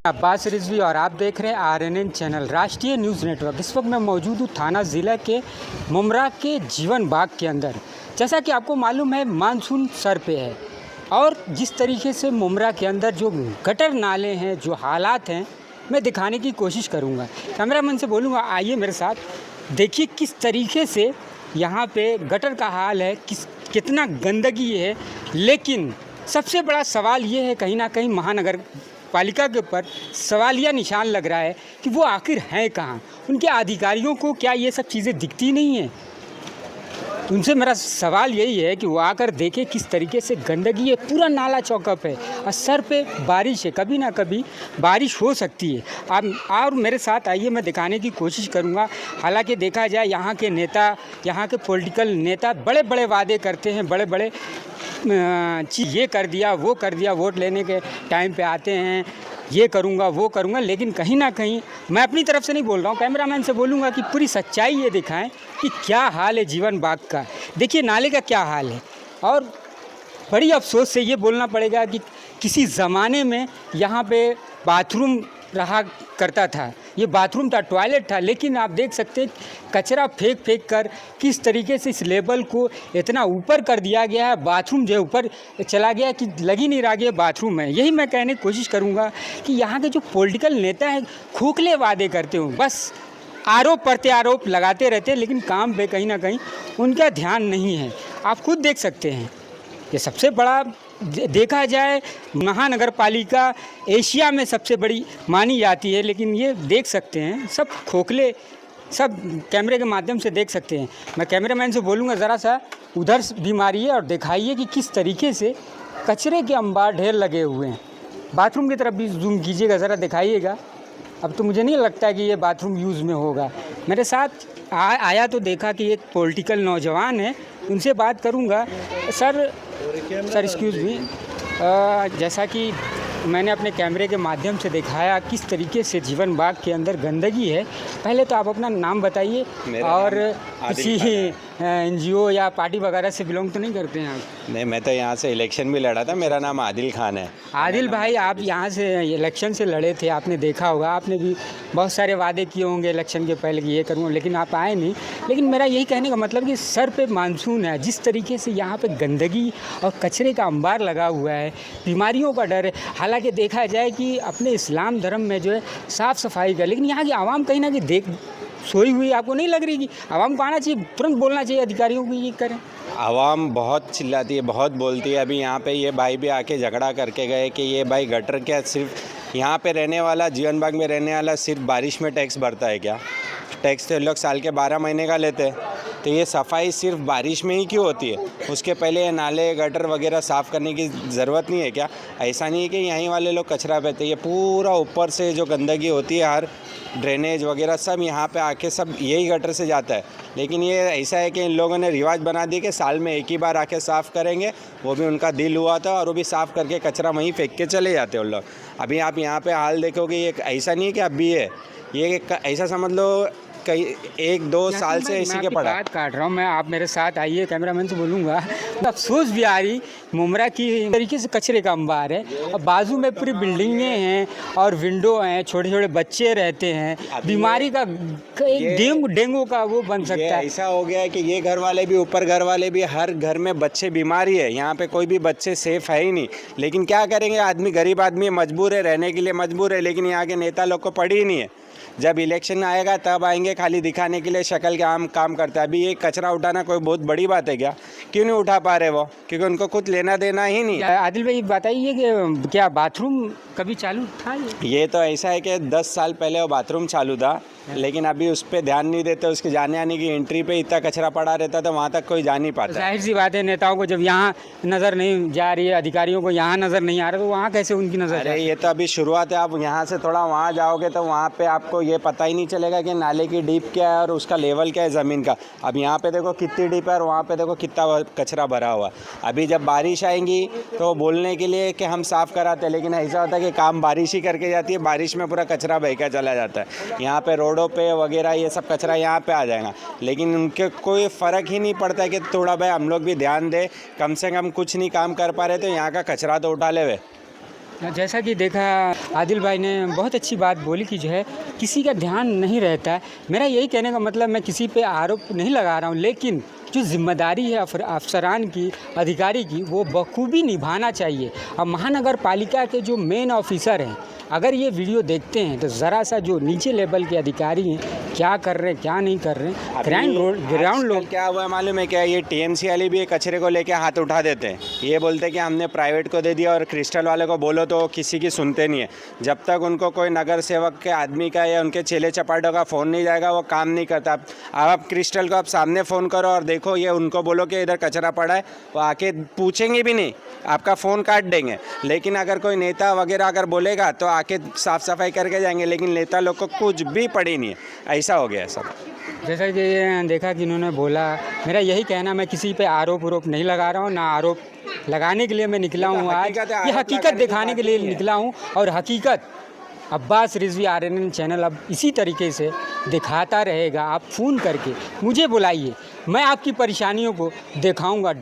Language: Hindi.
अब्बास रिजवी और आप देख रहे हैं आरएनएन चैनल राष्ट्रीय न्यूज़ नेटवर्क। इस वक्त मैं मौजूद हूँ थाना ज़िला के मुमरा के जीवन बाग के अंदर। जैसा कि आपको मालूम है मानसून सर पे है और जिस तरीके से मुमरा के अंदर जो गटर नाले हैं, जो हालात हैं, मैं दिखाने की कोशिश करूँगा। कैमरामैन से बोलूँगा आइए मेरे साथ, देखिए किस तरीके से यहाँ पे गटर का हाल है, कितना गंदगी है। लेकिन सबसे बड़ा सवाल ये है, कहीं ना कहीं महानगर पालिका के ऊपर सवालिया निशान लग रहा है कि वो आखिर हैं कहाँ। उनके अधिकारियों को क्या ये सब चीज़ें दिखती नहीं हैं? उनसे मेरा सवाल यही है कि वो आकर देखें किस तरीके से गंदगी है, पूरा नाला चौकअप है और सर पे बारिश है, कभी ना कभी बारिश हो सकती है। आप और मेरे साथ आइए, मैं दिखाने की कोशिश करूँगा। हालांकि देखा जाए यहाँ के नेता, यहाँ के पॉलिटिकल नेता बड़े बड़े वादे करते हैं, बड़े बड़े चीज़ ये कर दिया, वो कर दिया, वोट लेने के टाइम पे आते हैं, ये करूँगा वो करूँगा। लेकिन कहीं ना कहीं मैं अपनी तरफ से नहीं बोल रहा हूँ, कैमरामैन से बोलूँगा कि पूरी सच्चाई ये दिखाएं कि क्या हाल है जीवन बाग का। देखिए नाले का क्या हाल है। और बड़ी अफसोस से ये बोलना पड़ेगा कि किसी ज़माने में यहाँ पे बाथरूम रहा करता था, ये बाथरूम था, टॉयलेट था। लेकिन आप देख सकते हैं कचरा फेंक फेंक कर किस तरीके से इस लेवल को इतना ऊपर कर दिया गया है। बाथरूम जो ऊपर चला गया कि लग ही नहीं रहा कि बाथरूम है। यही मैं कहने की कोशिश करूँगा कि यहाँ के जो पॉलिटिकल नेता हैं खोखले वादे करते हो, बस आरोप प्रत्यारोप लगाते रहते हैं, लेकिन काम पे कहीं ना कहीं उनका ध्यान नहीं है। आप खुद देख सकते हैं, ये सबसे बड़ा देखा जाए महानगर पालिका एशिया में सबसे बड़ी मानी जाती है। लेकिन ये देख सकते हैं सब खोखले, सब कैमरे के माध्यम से देख सकते हैं। मैं कैमरामैन से बोलूँगा ज़रा सा उधर भी मारिए और दिखाइए कि किस तरीके से कचरे के अंबार ढेर लगे हुए हैं। बाथरूम की तरफ भी जूम कीजिएगा, ज़रा दिखाइएगा। अब तो मुझे नहीं लगता कि ये बाथरूम यूज़ में होगा। मेरे साथ आया तो देखा कि एक पॉलिटिकल नौजवान है, उनसे बात करूँगा। सर एक्सक्यूज़ मी, जैसा कि मैंने अपने कैमरे के माध्यम से दिखाया किस तरीके से जीवन बाग के अंदर गंदगी है, पहले तो आप अपना नाम बताइए और किसी एनजीओ या पार्टी वगैरह से बिलोंग तो नहीं करते हैं आप? नहीं, मैं तो यहाँ से इलेक्शन भी लड़ा था। मेरा नाम आदिल खान है। आदिल भाई, आप यहाँ से इलेक्शन से लड़े थे, आपने देखा होगा, आपने भी बहुत सारे वादे किए होंगे इलेक्शन के पहले कि ये करूँगा, लेकिन आप आए नहीं। लेकिन मेरा यही कहने का मतलब कि सर पे मानसून है, जिस तरीके से यहाँ पे गंदगी और कचरे का अंबार लगा हुआ है, बीमारियों का डर है। हालांकि देखा जाए कि अपने इस्लाम धर्म में जो है साफ़ सफाई का, लेकिन यहाँ की आवाम कहीं ना कहीं सोई हुई आपको नहीं लग रही कि आवाम को आना चाहिए, तुरंत बोलना चाहिए अधिकारियों को ये करें? आवाम बहुत चिल्लाती है, बहुत बोलती है। अभी यहाँ पे ये भाई भी आके झगड़ा करके गए कि ये भाई गटर क्या सिर्फ यहाँ पे रहने वाला, जीवन बाग में रहने वाला सिर्फ बारिश में टैक्स भरता है क्या? टैक्स तो लोग साल के 12 महीने का लेते हैं, तो ये सफाई सिर्फ बारिश में ही क्यों होती है? उसके पहले ये नाले गटर वगैरह साफ़ करने की ज़रूरत नहीं है क्या? ऐसा नहीं है कि यहीं वाले लोग कचरा फेंकते हैं, ये पूरा ऊपर से जो गंदगी होती है, हर ड्रेनेज वगैरह सब यहाँ पे आके सब यही गटर से जाता है। लेकिन ये ऐसा है कि इन लोगों ने रिवाज बना दी कि साल में एक ही बार आके साफ़ करेंगे, वो भी उनका दिल हुआ था और वो भी साफ़ करके कचरा वहीं फेंक के चले जाते हैं उन लोग। अभी आप यहाँ पे हाल देखोगे, ये ऐसा नहीं है कि अभी है, ये ऐसा समझ लो कई 1-2 साल से इसी के पड़ा। बात काट रहा हूँ मैं, आप मेरे साथ आइए, कैमरामैन से बोलूँगा। अफसोस भी आ रही, मुमरा की तरीके से कचरे का अंबार है और बाजू में पूरी बिल्डिंगें हैं और विंडो हैं, छोटे छोटे बच्चे रहते हैं, बीमारी का एक डेंगू का वो बन सकता है। ऐसा हो गया है कि ये घर वाले भी, ऊपर घर वाले भी, हर घर में बच्चे बीमारी है। यहाँ पे कोई भी बच्चे सेफ है ही नहीं। लेकिन क्या करेंगे, आदमी गरीब आदमी मजबूर है, रहने के लिए मजबूर है। लेकिन यहाँ के नेता लोग को पड़ी ही नहीं है। जब इलेक्शन आएगा तब आएंगे खाली दिखाने के लिए शक्ल के आम काम करता है। अभी ये कचरा उठाना कोई बहुत बड़ी बात है क्या? क्यों नहीं उठा पा रहे वो? क्योंकि उनको कुछ लेना देना ही नहीं। आदिल भाई बताइए कि क्या बाथरूम कभी चालू था? ये तो ऐसा है कि 10 साल पहले वो बाथरूम चालू था, लेकिन अभी उस पर ध्यान नहीं देते। उसके जाने आने की एंट्री पे इतना कचरा पड़ा रहता था, वहाँ तक कोई जा नहीं पाता। जाहिर सी बात है, नेताओं को जब यहाँ नज़र नहीं जा रही है, अधिकारियों को यहाँ नज़र नहीं आ रहा, तो वहाँ कैसे उनकी नज़र? अरे ये तो अभी शुरुआत है। आप यहाँ से थोड़ा वहाँ जाओगे तो वहाँ पे आपको ये पता ही नहीं चलेगा कि नाले की डीप क्या है और उसका लेवल क्या है ज़मीन का। अब यहाँ पे देखो कितनी डीप है और वहाँ पे देखो कितना कचरा भरा हुआ। अभी जब बारिश आएंगी तो बोलने के लिए कि हम साफ़ कराते हैं, लेकिन ऐसा होता है कि काम बारिश ही करके जाती है, बारिश में पूरा कचरा बह के चला जाता है। यहाँ पे रोडों पे वगैरह ये सब कचरा यहाँ पे आ जाएगा, लेकिन उनके कोई फ़र्क ही नहीं पड़ता है कि थोड़ा भाई हम लोग भी ध्यान दें, कम से कम कुछ नहीं काम कर पा रहे तो यहाँ का कचरा तो उठा ले वे। जैसा कि देखा, आदिल भाई ने बहुत अच्छी बात बोली कि जो है किसी का ध्यान नहीं रहता है। मेरा यही कहने का मतलब, मैं किसी पे आरोप नहीं लगा रहा हूँ, लेकिन जो जिम्मेदारी है अफसरान की, अधिकारी की, वो बखूबी निभाना चाहिए। अब महानगर पालिका के जो मेन ऑफिसर हैं, अगर ये वीडियो देखते हैं तो ज़रा सा जो नीचे लेवल के अधिकारी हैं, क्या कर रहे हैं क्या नहीं कर रहे हैं, ग्राउंड लोग क्या हुआ है मालूम है क्या, ये टीएमसी वाले भी कचरे को लेके हाथ उठा देते हैं। ये बोलते हैं कि हमने प्राइवेट को दे दिया, और क्रिस्टल वाले को बोलो तो किसी की सुनते नहीं है। जब तक उनको कोई नगर सेवक के आदमी का या उनके चेले चपाटों का फ़ोन नहीं जाएगा, वो काम नहीं करता। अब आप क्रिस्टल को आप सामने फ़ोन करो और देखो, ये उनको बोलो कि इधर कचरा पड़ा है, वो आके पूछेंगे भी नहीं, आपका फ़ोन काट देंगे। लेकिन अगर कोई नेता वगैरह अगर बोलेगा तो आके साफ़ सफाई करके जाएंगे, लेकिन नेता लोग को कुछ भी पड़ी नहीं है। ऐसा हो गया है सब। जैसा कि देखा कि इन्होंने बोला, मेरा यही कहना, मैं किसी पे आरोप नहीं लगा रहा हूँ, ना आरोप लगाने के लिए मैं निकला हूँ। आज ये हकीकत दिखाने के लिए निकला हूँ, और हकीकत अब्बास रिजवी आरएनएन चैनल अब इसी तरीके से दिखाता रहेगा। आप फ़ोन करके मुझे बुलाइए, मैं आपकी परेशानियों को दिखाऊंगा।